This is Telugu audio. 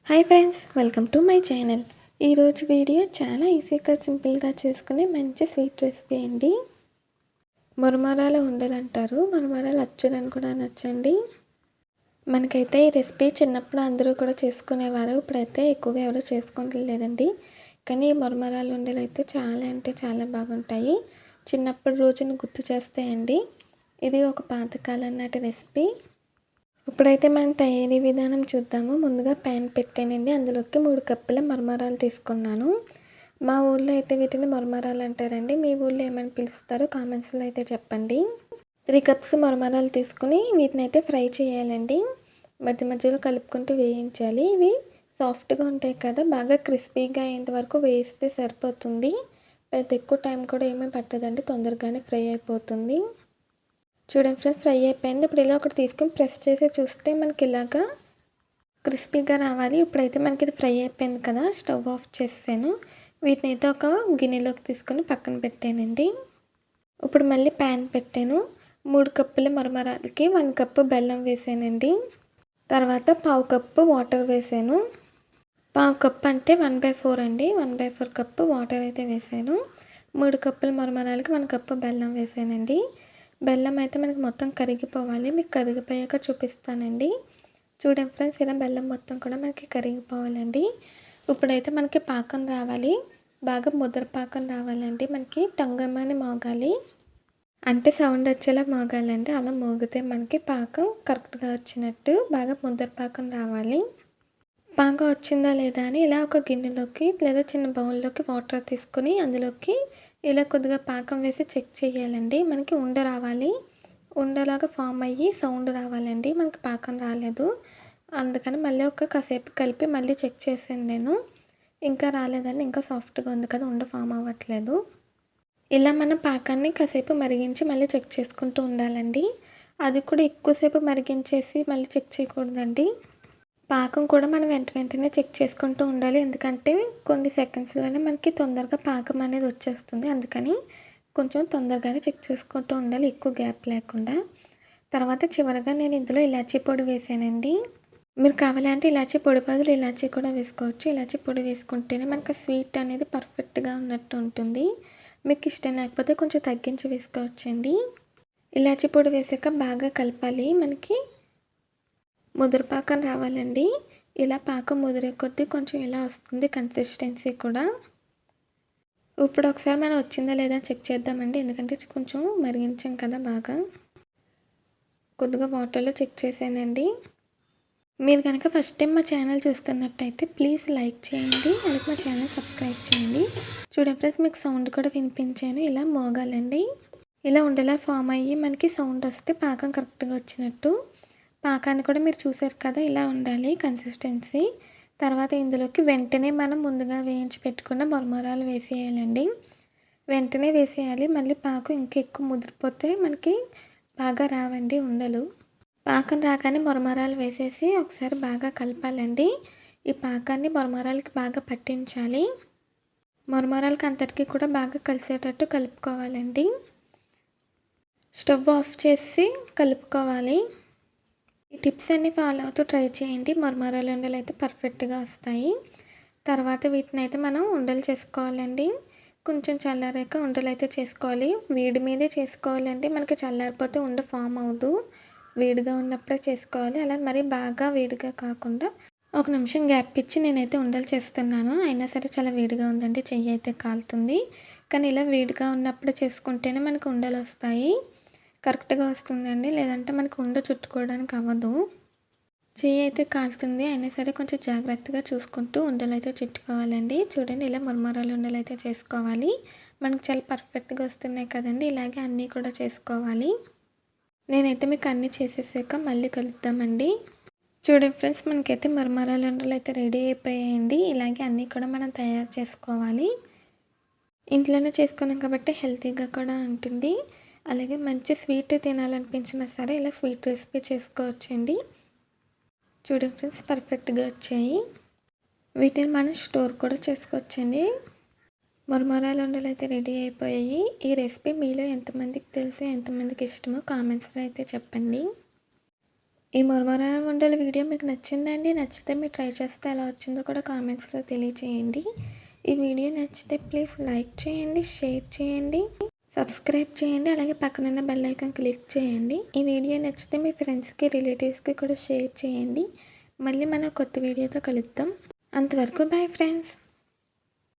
Hi friends, welcome to my channel. ఈరోజు వీడియో చాలా ఈజీగా సింపుల్గా చేసుకునే మంచి స్వీట్ రెసిపీ అండి. మురమరాల ఉండలు అంటారు, మురమరాల అచ్చులని కూడా అనొచ్చండి. మనకైతే ఈ రెసిపీ చిన్నప్పుడు అందరూ కూడా చేసుకునేవారు, ఇప్పుడైతే ఎక్కువగా ఎవరు చేసుకోవట్లేదండి. కానీ ఈ మురమరాల ఉండలు అయితే చాలా అంటే చాలా బాగుంటాయి. చిన్నప్పుడు రోజును గుర్తు చేస్తాయండి. ఇది ఒక పాతకాలం నాటి రెసిపీ. ఇప్పుడైతే మనం తయారీ విధానం చూద్దాము. ముందుగా ప్యాన్ పెట్టానండి, అందులోకి 3 కప్పుల మరమరాలు తీసుకున్నాను. మా ఊళ్ళో అయితే వీటిని మరమరాలు అంటారండి. మీ ఊళ్ళో ఏమని పిలుస్తారో కామెంట్స్లో అయితే చెప్పండి. 3 కప్స్ మరమరాలు తీసుకుని వీటిని అయితే ఫ్రై చేయాలండి. మధ్య మధ్యలో కలుపుకుంటూ వేయించాలి. ఇవి సాఫ్ట్గా ఉంటాయి కదా, బాగా క్రిస్పీగా అయ్యేంత వరకు వేయిస్తే సరిపోతుంది. పెద్ద ఎక్కువ టైం కూడా ఏమీ పట్టదండి, తొందరగానే ఫ్రై అయిపోతుంది. చూడండి ఫ్రెండ్స్, ఫ్రై అయిపోయింది. ఇప్పుడు ఇలా ఒకటి తీసుకొని ప్రెస్ చేసి చూస్తే మనకి ఇలాగా క్రిస్పీగా రావాలి. ఇప్పుడైతే మనకి ఇది ఫ్రై అయిపోయింది కదా, స్టవ్ ఆఫ్ చేసాను. వీటిని అయితే ఒక గిన్నెలోకి తీసుకొని పక్కన పెట్టానండి. ఇప్పుడు మళ్ళీ ప్యాన్ పెట్టాను. 3 కప్పుల మరమరాలకి 1 కప్పు బెల్లం వేసానండి. తర్వాత 1/2 కప్పు వాటర్ వేసాను. 1/2 కప్పు అంటే 1/4 అండి. 1/4 కప్పు వాటర్ అయితే వేసాను. 3 కప్పుల మరమరాలకి 1 కప్పు బెల్లం వేసానండి. బెల్లం అయితే మనకి మొత్తం కరిగిపోవాలి. మీకు కరిగిపోయాక చూపిస్తానండి. చూడండి ఫ్రెండ్స్, ఇలా బెల్లం మొత్తం కూడా మనకి కరిగిపోవాలండి. ఇప్పుడైతే మనకి పాకం రావాలి, బాగా ముద్ర పాకం రావాలండి. మనకి టంగమని మోగాలి, అంటే సౌండ్ వచ్చేలా మోగాలండి. అలా మోగితే మనకి పాకం కరెక్ట్గా వచ్చినట్టు. బాగా ముద్ర పాకం రావాలి. పాకం వచ్చిందా లేదా అని ఇలా ఒక గిన్నెలోకి లేదా చిన్న బౌల్లోకి వాటర్ తీసుకొని అందులోకి ఇలా కొద్దిగా పాకం వేసి చెక్ చేయాలండి. మనకి ఉండ రావాలి, ఉండలాగా ఫామ్ అయ్యి సౌండ్ రావాలండి. మనకి పాకం రాలేదు, అందుకని మళ్ళీ కాసేపు కలిపి మళ్ళీ చెక్ చేశాను నేను. ఇంకా రాలేదండి, ఇంకా సాఫ్ట్గా ఉంది కదా, ఉండ ఫామ్ అవ్వట్లేదు. ఇలా మనం పాకాన్ని కాసేపు మరిగించి మళ్ళీ చెక్ చేసుకుంటూ ఉండాలండి. అది కూడా ఎక్కువసేపు మరిగించేసి మళ్ళీ చెక్ చేయకూడదండి. పాకం కూడా మనం వెంటనే చెక్ చేసుకుంటూ ఉండాలి. ఎందుకంటే కొన్ని సెకండ్స్లోనే మనకి తొందరగా పాకం అనేది వచ్చేస్తుంది. అందుకని కొంచెం తొందరగానే చెక్ చేసుకుంటూ ఉండాలి, ఎక్కువ గ్యాప్ లేకుండా. తర్వాత చివరగా నేను ఇందులో ఇలాచీ పొడి వేసానండి. మీరు కావాలంటే ఇలాచీ పొడి బదులు ఇలాచీ కూడా వేసుకోవచ్చు. ఇలాచీ పొడి వేసుకుంటేనే మనకి స్వీట్ అనేది పర్ఫెక్ట్గా ఉన్నట్టు ఉంటుంది. మీకు ఇష్టం లేకపోతే కొంచెం తగ్గించి వేసుకోవచ్చండి. ఇలాచీ పొడి వేసాక బాగా కలపాలి. మనకి ముదురు పాకం రావాలండి. ఇలా పాకం ముదిరే కొద్దీ కొంచెం ఇలా వస్తుంది కన్సిస్టెన్సీ కూడా. ఇప్పుడు ఒకసారి మనం వచ్చిందా లేదా చెక్ చేద్దామండి, ఎందుకంటే కొంచెం మరిగించాం కదా బాగా. కొద్దిగా వాటర్లో చెక్ చేశానండి. మీరు కనుక ఫస్ట్ టైం మా ఛానల్ చూస్తున్నట్టయితే ప్లీజ్ లైక్ చేయండి, అలాగే మా ఛానల్ సబ్స్క్రైబ్ చేయండి. చూడండి ఫ్రెండ్స్, మీకు సౌండ్ కూడా వినిపించాను. ఇలా మోగాలండి. ఇలా ఉండేలా ఫామ్ అయ్యి మనకి సౌండ్ వస్తే పాకం కరెక్ట్గా వచ్చినట్టు. పాకాన్ని కూడా మీరు చూసారు కదా, ఇలా ఉండాలి కన్సిస్టెన్సీ. తర్వాత ఇందులోకి వెంటనే మనం ముందుగా వేయించి పెట్టుకున్న మరమరాలు వేసేయాలండి. వెంటనే వేసేయాలి, మళ్ళీ పాకం ఇంకెక్కువ ముదిరిపోతే మనకి బాగా రావండి ఉండలు. పాకం రాగానే మరమరాలు వేసేసి ఒకసారి బాగా కలపాలండి. ఈ పాకాన్ని మరమరాలకి బాగా పట్టించాలి. మరమరాలకి అంతటికీ కూడా బాగా కలిసేటట్టు కలుపుకోవాలండి. స్టవ్ ఆఫ్ చేసి కలుపుకోవాలి. ఈ టిప్స్ అన్నీ ఫాలో అవుతూ ట్రై చేయండి. మరమరాల ఉండలు అయితే పర్ఫెక్ట్గా వస్తాయి. తర్వాత వీటిని అయితే మనం ఉండలు చేసుకోవాలండి. కొంచెం చల్లారాక ఉండలు అయితే చేసుకోవాలి. వేడి మీదే చేసుకోవాలండి, మనకి చల్లారిపోతే ఉండ ఫామ్ అవ్వదు. వేడిగా ఉన్నప్పుడే చేసుకోవాలి. అలా మరి బాగా వేడిగా కాకుండా 1 నిమిషం గ్యాప్ ఇచ్చి నేనైతే ఉండలు చేస్తున్నాను. అయినా సరే చాలా వేడిగా ఉందండి, చెయ్యి అయితే కాలుతుంది. కానీ ఇలా వేడిగా ఉన్నప్పుడు చేసుకుంటేనే మనకు ఉండలు వస్తాయి, కరెక్ట్గా వస్తుందండి. లేదంటే మనకు ఉండ చుట్టుకోవడానికి అవ్వదు. చెయ్యి అయితే కాలుతుంది, అయినా సరే కొంచెం జాగ్రత్తగా చూసుకుంటూ ఉండలు అయితే చుట్టుకోవాలండి. చూడండి, ఇలా మరమరాలు ఉండలు అయితే చేసుకోవాలి. మనకు చాలా పర్ఫెక్ట్గా వస్తున్నాయి కదండి. ఇలాగే అన్నీ కూడా చేసుకోవాలి. నేనైతే మీకు అన్నీ చేసేసాక మళ్ళీ కలుద్దామండి. చూడండి ఫ్రెండ్స్, మనకైతే మరమరాలు ఉండలు అయితే రెడీ అయిపోయాయండి. ఇలాగే అన్నీ కూడా మనం తయారు చేసుకోవాలి. ఇంట్లోనే చేసుకున్నాం కాబట్టి హెల్తీగా కూడా ఉంటుంది. అలాగే మంచి స్వీట్ తినాలనిపించినా సరే ఇలా స్వీట్ రెసిపీ చేసుకోవచ్చండి. చూడండి ఫ్రెండ్స్, పర్ఫెక్ట్గా వచ్చాయి. వీటిని మనం స్టోర్ కూడా చేసుకోవచ్చండి. మరమరాలు ఉండలు అయితే రెడీ అయిపోయాయి. ఈ రెసిపీ మీలో ఎంతమందికి తెలుసు, ఎంతమందికి ఇష్టమో కామెంట్స్లో అయితే చెప్పండి. ఈ మురమరాల ఉండల వీడియో మీకు నచ్చిందండి? నచ్చితే మీరు ట్రై చేస్తే ఎలా వచ్చిందో కూడా కామెంట్స్లో తెలియచేయండి. ఈ వీడియో నచ్చితే ప్లీజ్ లైక్ చేయండి, షేర్ చేయండి, సబ్స్క్రైబ్ చేయండి, అలాగే పక్కనున్న బెల్ ఐకాన్ క్లిక్ చేయండి. ఈ వీడియో నచ్చితే మీ ఫ్రెండ్స్కి, రిలేటివ్స్కి కూడా షేర్ చేయండి. మళ్ళీ మన కొత్త వీడియోతో కలుద్దాం. అంతవరకు బాయ్ ఫ్రెండ్స్.